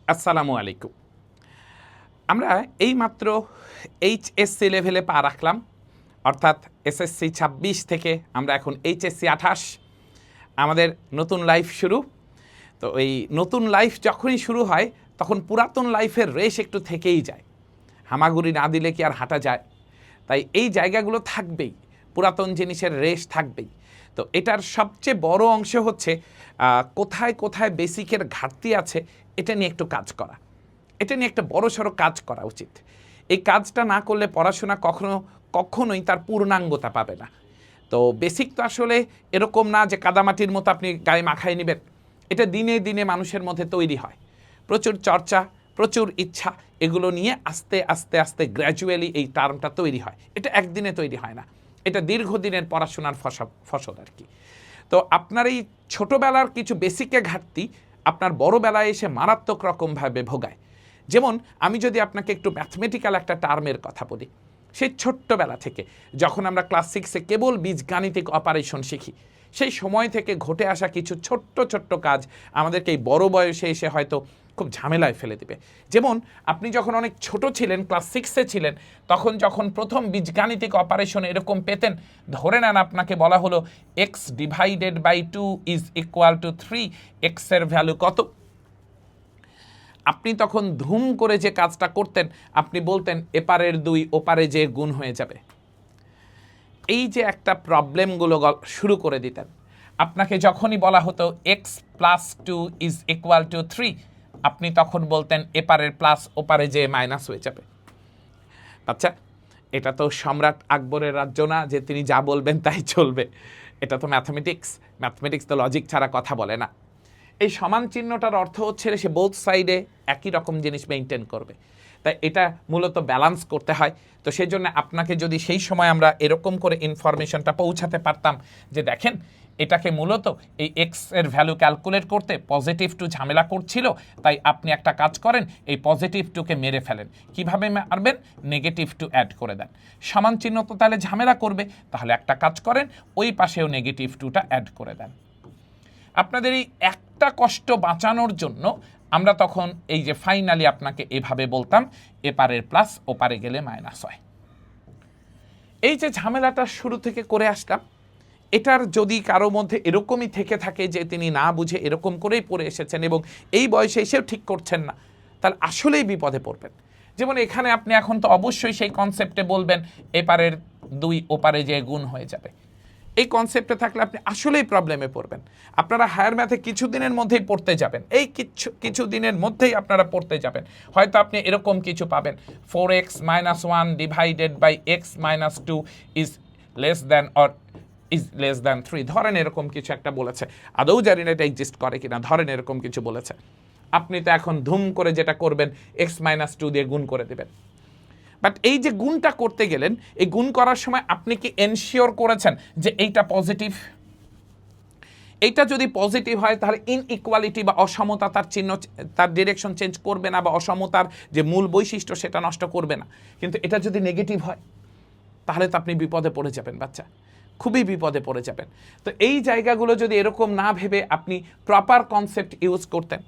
আসসালামু আলাইকুম। আমরা এইমাত্র এইচএসসি লেভেলে পা রাখলাম, অর্থাৎ এসএসসি ২৬ থেকে আমরা এখন এইচএসসি ২৮। আমাদের নতুন লাইফ শুরু। তো এই নতুন লাইফ যখনই শুরু হয় তখন পুরাতন লাইফের রেশ একটু থেকেই যায়। হামাগুড়ি না দিলে কি আর হাঁটা যায়? তাই এই জায়গাগুলো থাকবেই, পুরাতন জিনিসের রেশ থাকবেই। তো এটার সবচেয়ে বড় অংশ হচ্ছে কোথায় কোথায় বেসিকের ঘাটতি আছে এটা নিয়ে একটু কাজ করা। এটা নিয়ে একটা বড়সড় কাজ করা উচিত। এই কাজটা না করলে পড়াশোনা কখনোই তার পূর্ণাঙ্গতা পাবে না। তো বেসিক তো আসলে এরকম না যে কাদামাটির মতো আপনি গায়ে মাখায় নেবেন। এটা দিনে দিনে মানুষের মধ্যে তৈরি হয়। প্রচুর চর্চা, প্রচুর ইচ্ছা, এগুলো নিয়ে আস্তে আস্তে আস্তে গ্র্যাজুয়ালি এই টার্মটা তৈরি হয়। এটা একদিনে তৈরি হয় না, এটা দীর্ঘদিনের পড়াশোনার ফসল আর কি। তো আপনার এই ছোটোবেলার কিছু বেসিকে ঘাটতি আপনার বড়োবেলায় এসে মারাত্মক রকমভাবে ভোগায়। যেমন আমি যদি আপনাকে একটু ম্যাথমেটিক্যাল একটা টার্মের কথা বলি, সেই ছোট্টবেলা থেকে যখন আমরা ক্লাস 6-এ কেবল বীজগাণিতিক অপারেশন শিখি, সেই সময় থেকে ঘটে আসা কিছু ছোট্ট ছোট্ট কাজ আমাদেরকে এই বড় বয়সে এসে হয়তো খুব ঝামেলায় ফেলে দেবে। যেমন আপনি যখন অনেক ছোট ছিলেন, ক্লাস 6-এ ছিলেন, তখন যখন প্রথম বীজগাণিতিক অপারেশন এরকম পেতেন, ধরে নেন আপনাকে বলা হলো x divided by 2 is equal to 3, এক্সের ভ্যালু কত? আপনি তখন ধুম করে যে কাজটা করতেন, আপনি বলতেন এপারের 2 ওপারে যে গুণ হয়ে যাবে। এই যে একটা প্রবলেমগুলো শুরু করে দিতেন। আপনাকে যখনই বলা হতো x plus 2 is equal to 3, আপনি তখন বলতেন এপারের প্লাস ওপারে যে মাইনাস হয়ে যাবে। আচ্ছা, এটা তো সম্রাট আকবরের রাজ্য না যে তিনি যা বলবেন তাই চলবে। এটা তো ম্যাথমেটিক্স তো লজিক ছাড়া কথা বলে না। এই সমান চিহ্নটার অর্থ হচ্ছে সে বোথ সাইডে একই রকম জিনিস মেনটেন করবে। তাই এটা মূলত ব্যালেন্স করতে হয়। তো সেই জন্য আপনাকে যদি সেই সময় আমরা এরকম করে ইনফরমেশনটা পৌঁছাতে পারতাম যে দেখেন, এটাকে মূলত এই এক্স এর ভ্যালু ক্যালকুলেট করতে পজিটিভ 2 ঝামেলা করছিল, তাই আপনি একটা কাজ করেন, এই পজিটিভ 2কে মেরে ফেলেন। কিভাবে মারবেন? নেগেটিভ 2 অ্যাড করে দেন। সমান চিহ্ন তো তাহলে ঝামেলা করবে, তাহলে একটা কাজ করেন, ওই পাশেও নেগেটিভ 2টা অ্যাড করে দেন। আপনাদের এই একটা কষ্ট বাঁচানোর জন্য আমরা তখন এই যে ফাইনালি আপনাকে এভাবে বলতাম এপারের প্লাস ওপারে গেলে মাইনাস হয়। এই যে ঝামেলাটা শুরু থেকে করে আসলাম, এটার যদি কারো মধ্যে এরকমই থেকে থাকে যে তিনি না বুঝে এরকম করেই পড়ে এসেছেন এবং এই বয়সে এসেও ঠিক করছেন না, তাহলে আসলেই বিপদে পড়বেন। যেমন এখানে আপনি এখন তো অবশ্যই সেই কনসেপ্টে বলবেন এপারের 2 ওপারে যে গুণ হয়ে যাবে। এই কনসেপ্টে থাকলে আপনি আসলেই প্রবলেমে পড়বেন। আপনারা হায়ার ম্যাথে কিছুদিনের মধ্যেই পড়তে যাবেন, এই কিছু দিনের মধ্যেই আপনারা পড়তে যাবেন। হয়তো আপনি এরকম কিছু পাবেন, 4x - 1 divided by x - 2 is less than or is less than 3, ধরেন এরকম কিছু একটা বলেছে। আদৌ জানি না এটা এক্সিস্ট করে কিনা, ধরেন এরকম কিছু বলেছে। আপনি তো এখন ধুম করে যেটা করবেন x - 2 দিয়ে গুণ করে দেবেন। বাট এই যে গুণটা করতে গেলেন, এই গুণ করার সময় আপনি কি এনশিওর করেছেন যে এইটা পজিটিভ? এইটা যদি পজিটিভ হয় তাহলে ইনইকুয়ালিটি বা অসমতা তার চিহ্ন, তার ডিরেকশন চেঞ্জ করবে না, বা অসমতার যে মূল বৈশিষ্ট্য সেটা নষ্ট করবে না। কিন্তু এটা যদি নেগেটিভ হয় তাহলে তো আপনি বিপদে পড়ে যাবেন বাচ্চা, খুবই বিপদে পড়ে যাবেন। তো এই জায়গাগুলো যদি এরকম না ভেবে আপনি প্রপার কনসেপ্ট ইউজ করতেন,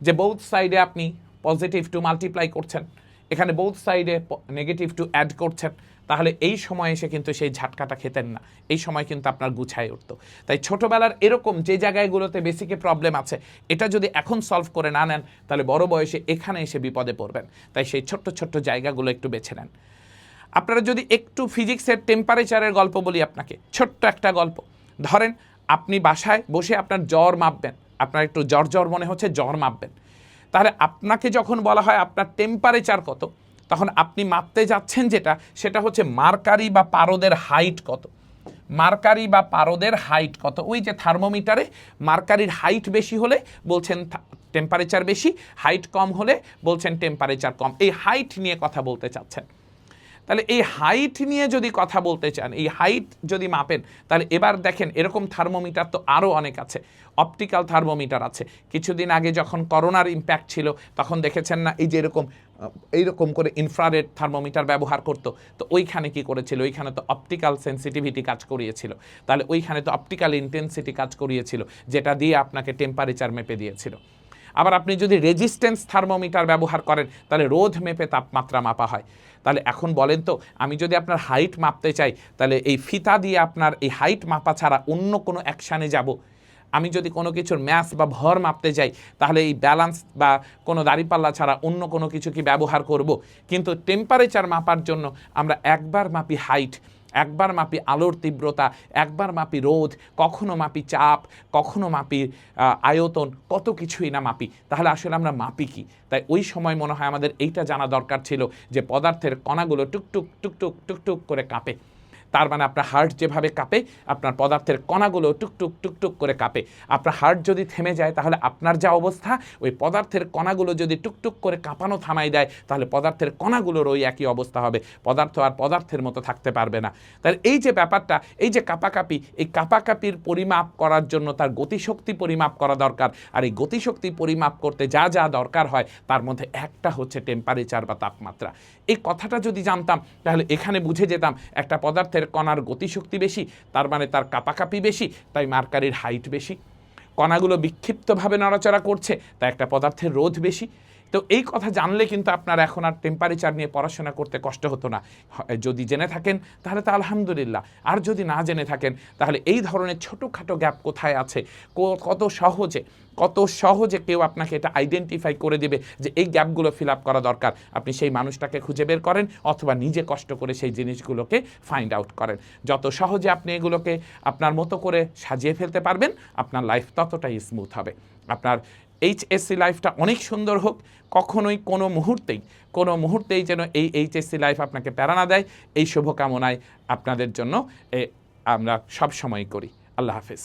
যে বোথ সাইডে আপনি পজিটিভ 2 মাল্টিপ্লাই করছেন, এখানে বোথ সাইডে নেগেটিভ 2 অ্যাড করছেন, তাহলে এই সময় এসে কিন্তু সেই ঝাটকাটা খেতেন না। এই সময় কিন্তু আপনার গুছায় উঠতো। তাই ছোটোবেলার এরকম যে জায়গাগুলোতে বেসিকে প্রবলেম আছে, এটা যদি এখন সলভ করে না নেন তাহলে বড় বয়সে এখানে এসে বিপদে পড়বেন। তাই সেই ছোট্ট ছোট্ট জায়গাগুলো একটু বেছে নেন। আপনারা যদি একটু ফিজিক্সের টেম্পারেচারের গল্প বলি আপনাকে, ছোট্ট একটা গল্প। ধরেন আপনি বাসায় বসে আপনার জ্বর মাপবেন, আপনার একটু জ্বর মনে হচ্ছে, জ্বর মাপবেন। তাহলে আপনাকে যখন বলা হয় আপনার টেম্পারেচার কত, তখন আপনি মাপতে যাচ্ছেন সেটা হচ্ছে মার্কারি বা পারদের হাইট কত। মার্কারি বা পারদের হাইট কত, ওই যে থার্মোমিটারে মার্কারির হাইট বেশি হলে বলছেন টেম্পারেচার বেশি, হাইট কম হলে বলছেন টেম্পারেচার কম। এই হাইট নিয়ে কথা বলতে চাচ্ছেন। তাহলে এই হাইট নিয়ে যদি কথা বলতে চান, এই হাইট যদি মাপেন, তাহলে এবার দেখেন এরকম থার্মোমিটার তো আরও অনেক আছে। অপটিক্যাল থার্মোমিটার আছে। কিছুদিন আগে যখন করোনার ইম্প্যাক্ট ছিল তখন দেখেছেন না, এই যে এইরকম করে ইনফ্রারেড থার্মোমিটার ব্যবহার করতো। তো ওইখানে কি করেছিল? ওইখানে তো অপটিক্যাল সেন্সিটিভিটি কাজ করিয়েছিল। তাহলে ওইখানে তো অপটিক্যাল ইন্টেন্সিটি কাজ করিয়েছিল, যেটা দিয়ে আপনাকে টেম্পারেচার মেপে দিয়েছিল। আবার আপনি যদি রেজিস্ট্যান্স থার্মোমিটার ব্যবহার করেন তাহলে রোধ মেপে তাপমাত্রা মাপা হয়। তাহলে এখন বলেন তো, আমি যদি আপনার হাইট মাপতে চাই তাহলে এই ফিতা দিয়ে আপনার এই হাইট মাপা ছাড়া অন্য কোনো অ্যাকশানে যাব? আমি যদি কোনো কিছুর ম্যাস বা ভর মাপতে যাই তাহলে এই ব্যালেন্স বা কোনো দাঁড়িপাল্লা ছাড়া অন্য কোনো কিছু কি ব্যবহার করব? কিন্তু টেম্পারেচার মাপার জন্য আমরা একবার মাপি হাইট, একবার মাপি আলোর তীব্রতা, একবার মাপি রোধ, কখনো মাপি চাপ, কখনো মাপি আয়তন, কত কিছুই না মাপি। তাহলে আসলে আমরা মাপি কি? তাই ওই সময় মনে হয় আমাদের এইটা জানা দরকার ছিল যে পদার্থের কণাগুলো টুকটুক টুকটুক টুকটুক করে কাঁপে। তার মানে আপনার হার্ট যেভাবে কাঁপে আপনার পদার্থের কণাগুলো টুকটুক টুকটুক করে কাঁপে। আপনার হার্ট যদি থেমে যায় তাহলে আপনার যা অবস্থা, ওই পদার্থের কণাগুলো যদি টুকটুক করে কাঁপানো থামাই দেয় তাহলে পদার্থের কণাগুলোর ওই একই অবস্থা হবে, পদার্থ আর পদার্থের মতো থাকতে পারবে না। তাহলে এই যে ব্যাপারটা, এই যে কাঁপাকাঁপি, এই কাঁপাকাঁপির পরিমাপ করার জন্য তার গতিশক্তি পরিমাপ করা দরকার। আর এই গতিশক্তি পরিমাপ করতে যা যা দরকার হয় তার মধ্যে একটা হচ্ছে টেম্পারেচার বা তাপমাত্রা। এই কথাটা যদি জানতাম তাহলে এখানে বুঝে যেতাম একটা পদার্থের কণার গতিশক্তি বেশি, তার মানে তার কাঁপাকাঁপি বেশি, তাই মার্কারির হাইট বেশি। কণাগুলো বিক্ষিপ্তভাবে নড়াচড়া করছে, তাই একটা পদার্থের রোধ বেশি। তো এই কথা জানলে কিন্তু আপনার এখন আর টেম্পারেচার নিয়ে পড়াশোনা করতে কষ্ট হতো না। যদি জেনে থাকেন তাহলে তো আলহামদুলিল্লাহ, আর যদি না জেনে থাকেন তাহলে এই ধরনের ছোটোখাটো গ্যাপ কোথায় আছে, কত সহজে কেউ আপনাকে এটা আইডেন্টিফাই করে দেবে যে এই গ্যাপগুলো ফিল আপ করা দরকার। আপনি সেই মানুষটাকে খুঁজে বের করেন অথবা নিজে কষ্ট করে সেই জিনিসগুলোকে ফাইন্ড আউট করেন। যত সহজে আপনি এগুলোকে আপনার মতো করে সাজিয়ে ফেলতে পারবেন আপনার লাইফ ততটাই স্মুথ হবে। আপনার এইচএসসি লাইফটা অনেক সুন্দর হোক, কখনোই কোনো মুহূর্তেই যেন এই এইচএসসি লাইফ আপনাকে প্যারা না দেয়, এই শুভকামনায় আপনাদের জন্য আমরা সব সময় করি। আল্লাহ হাফেজ।